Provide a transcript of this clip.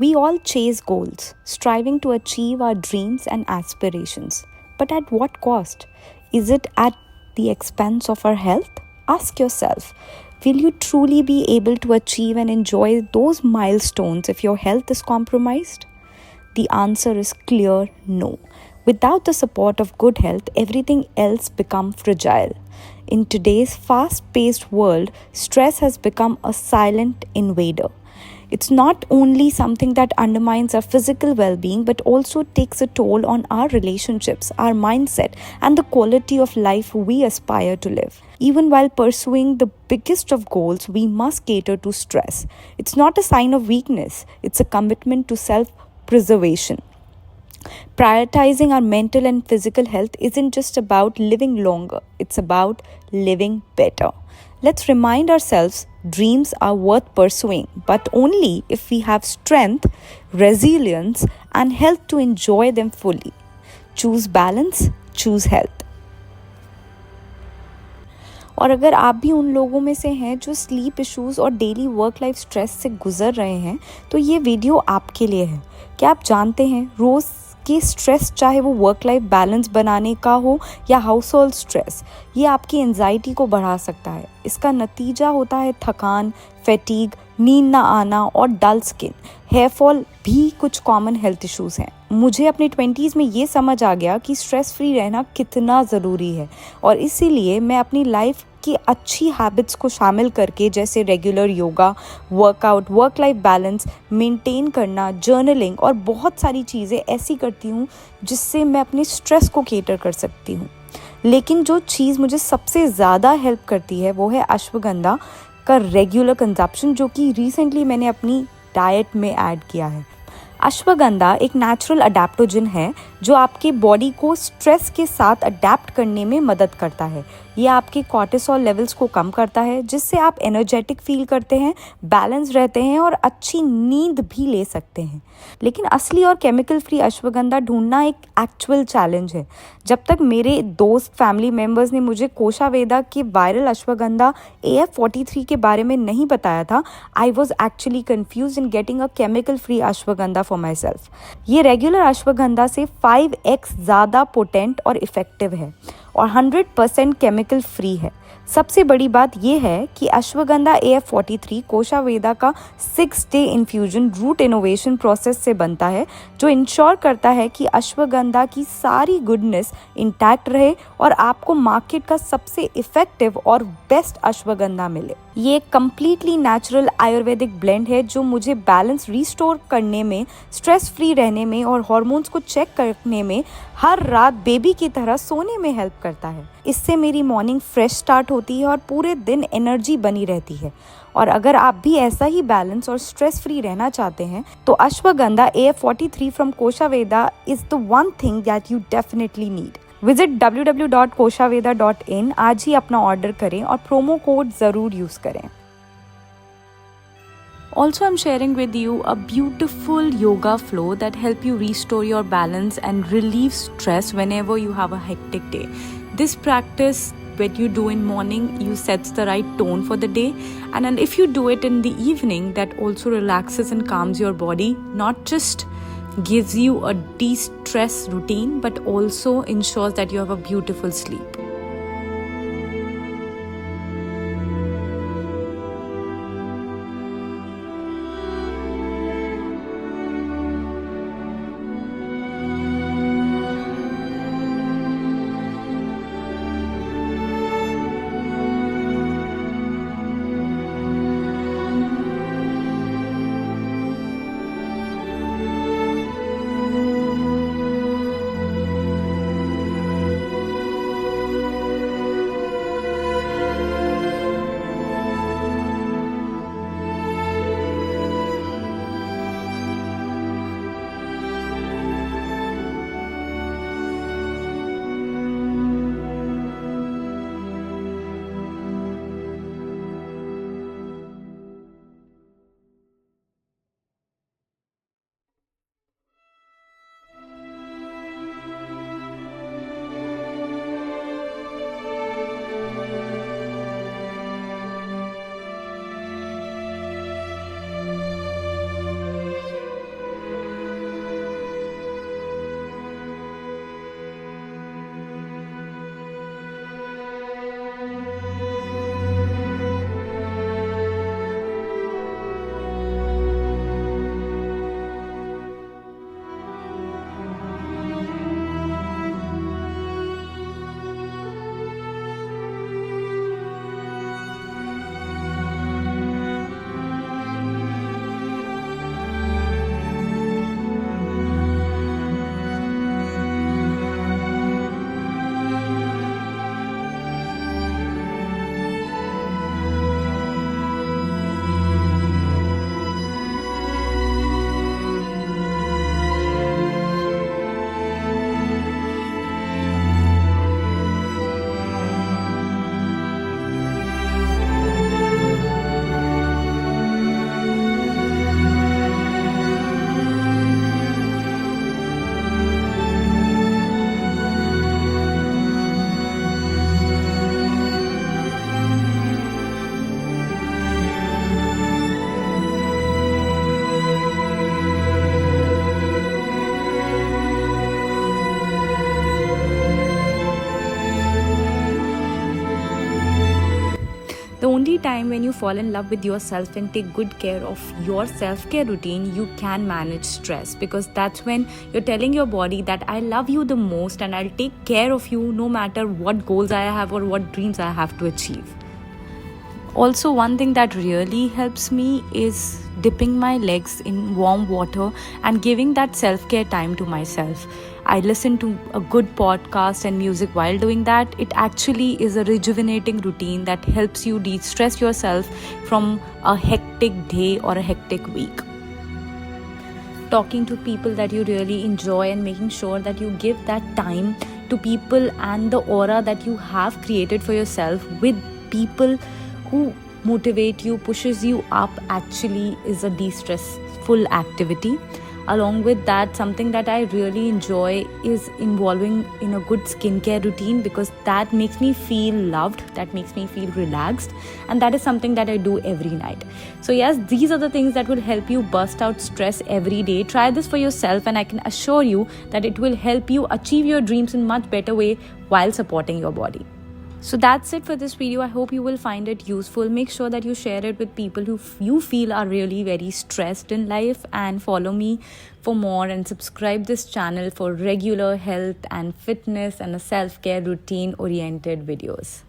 We all chase goals, striving to achieve our dreams and aspirations. But at what cost? Is it at the expense of our health? Ask yourself, will you truly be able to achieve and enjoy those milestones if your health is compromised? The answer is clear no. Without the support of good health, everything else becomes fragile. In today's fast-paced world, stress has become a silent invader. It's not only something that undermines our physical well being, but also takes a toll on our relationships, our mindset, and the quality of life we aspire to live. Even while pursuing the biggest of goals, we must cater to stress. It's not a sign of weakness, it's a commitment to self preservation. Prioritizing our mental and physical health isn't just about living longer, it's about living better. Let's remind ourselves dreams are worth pursuing, but only if we have strength, resilience, and health to enjoy them fully. Choose balance, choose health. और अगर आप भी उन लोगों में से हैं जो स्लीप इश्यूज़ और डेली वर्क लाइफ स्ट्रेस से गुजर रहे हैं, तो ये वीडियो आपके लिए है। क्या आप जानते हैं रोज़ के स्ट्रेस, चाहे वो वर्क लाइफ बैलेंस बनाने का हो या हाउस होल्ड स्ट्रेस, ये आपकी एंजाइटी को बढ़ा सकता है। इसका नतीजा होता है थकान, फैटीग, नींद ना आना और डल स्किन। हेयर फॉल भी कुछ कॉमन हेल्थ इश्यूज़ हैं। मुझे अपने 20s में ये समझ आ गया कि स्ट्रेस फ्री रहना कितना ज़रूरी है, और इसीलिए मैं अपनी लाइफ की अच्छी हैबिट्स को शामिल करके, जैसे regular yoga, workout, work life balance maintain करना, जर्नलिंग और बहुत सारी चीज़ें ऐसी करती हूँ जिससे मैं अपने स्ट्रेस को केटर कर सकती हूँ। लेकिन जो चीज़ मुझे सबसे ज़्यादा हेल्प करती है वो है अश्वगंधा का रेगुलर कंजप्शन, जो कि रिसेंटली मैंने अपनी डाइट में ऐड किया है। अश्वगंधा एक नेचुरल अडेप्टोजन है जो आपके बॉडी को स्ट्रेस के साथ अडेप्ट करने में मदद करता है। ये आपके कॉर्टिसोल लेवल्स को कम करता है, जिससे आप एनर्जेटिक फील करते हैं, बैलेंस रहते हैं और अच्छी नींद भी ले सकते हैं। लेकिन असली और केमिकल फ्री अश्वगंधा ढूंढना एक एक्चुअल चैलेंज है। जब तक मेरे दोस्त, फैमिली मेम्बर्स ने मुझे कोशावेदा के वायरल अश्वगंधा AF43 के बारे में नहीं बताया था, I was actually confuse in getting a chemical free ashwagandha for my self. ये रेगुलर अश्वगंधा से 5x ज़्यादा पोटेंट और इफ़ेक्टिव है और 100% केमिकल फ्री है। सबसे बड़ी बात यह है कि अश्वगंधा AF43 कोशावेदा का 6-day infusion root innovation process से बनता है, जो इंश्योर करता है कि अश्वगंधा की सारी गुडनेस इंटैक्ट रहे और आपको मार्केट का सबसे इफेक्टिव और बेस्ट अश्वगंधा मिले। ये एक कम्प्लीटली नेचुरल आयुर्वेदिक ब्लेंड है जो मुझे बैलेंस रिस्टोर करने में, स्ट्रेस फ्री रहने में और हार्मोन्स को चेक करने में, हर रात बेबी की तरह सोने में हेल्प करता है। इससे मेरी मॉर्निंग फ्रेश स्टार्ट होती है और पूरे दिन एनर्जी बनी रहती है। और अगर आप भी ऐसा ही बैलेंस और स्ट्रेस फ्री रहना चाहते हैं तो ashwagandha AF43 from Koshaveda is the one thing that you definitely need. Visit www.koshaveda.in, आज ही अपना ऑर्डर करें और प्रोमो कोड ज़रूर यूज़ करें। Also, I'm sharing with you a beautiful yoga flow that help you restore your balance and relieve stress whenever you have a hectic day. This practice, when you do in morning, you sets the right tone for the day, and then if you do it in the evening, that also relaxes and calms your body, not just gives you a de-stress routine, but also ensures that you have a beautiful sleep. every time when you fall in love with yourself and take good care of your self-care routine, you can manage stress, because that's when you're telling your body that I love you the most and I'll take care of you no matter what goals I have or what dreams I have to achieve. Also, one thing that really helps me is dipping my legs in warm water and giving that self-care time to myself. I listen to a good podcast and music while doing that. It actually is a rejuvenating routine that helps you de-stress yourself from a hectic day or a hectic week. Talking to people that you really enjoy and making sure that you give that time to people and the aura that you have created for yourself with people who motivate you, pushes you up, actually is a de-stressful activity. Along with that, something that I really enjoy is involving in a good skincare routine, because that makes me feel loved, that makes me feel relaxed, and that is something that I do every night. So yes, these are the things that will help you bust out stress every day. Try this for yourself and I can assure you that it will help you achieve your dreams in much better way while supporting your body. So that's it for this video. I hope you will find it useful. Make sure that you share it with people who you feel are really very stressed in life, and follow me for more and subscribe this channel for regular health and fitness and a self-care routine oriented videos.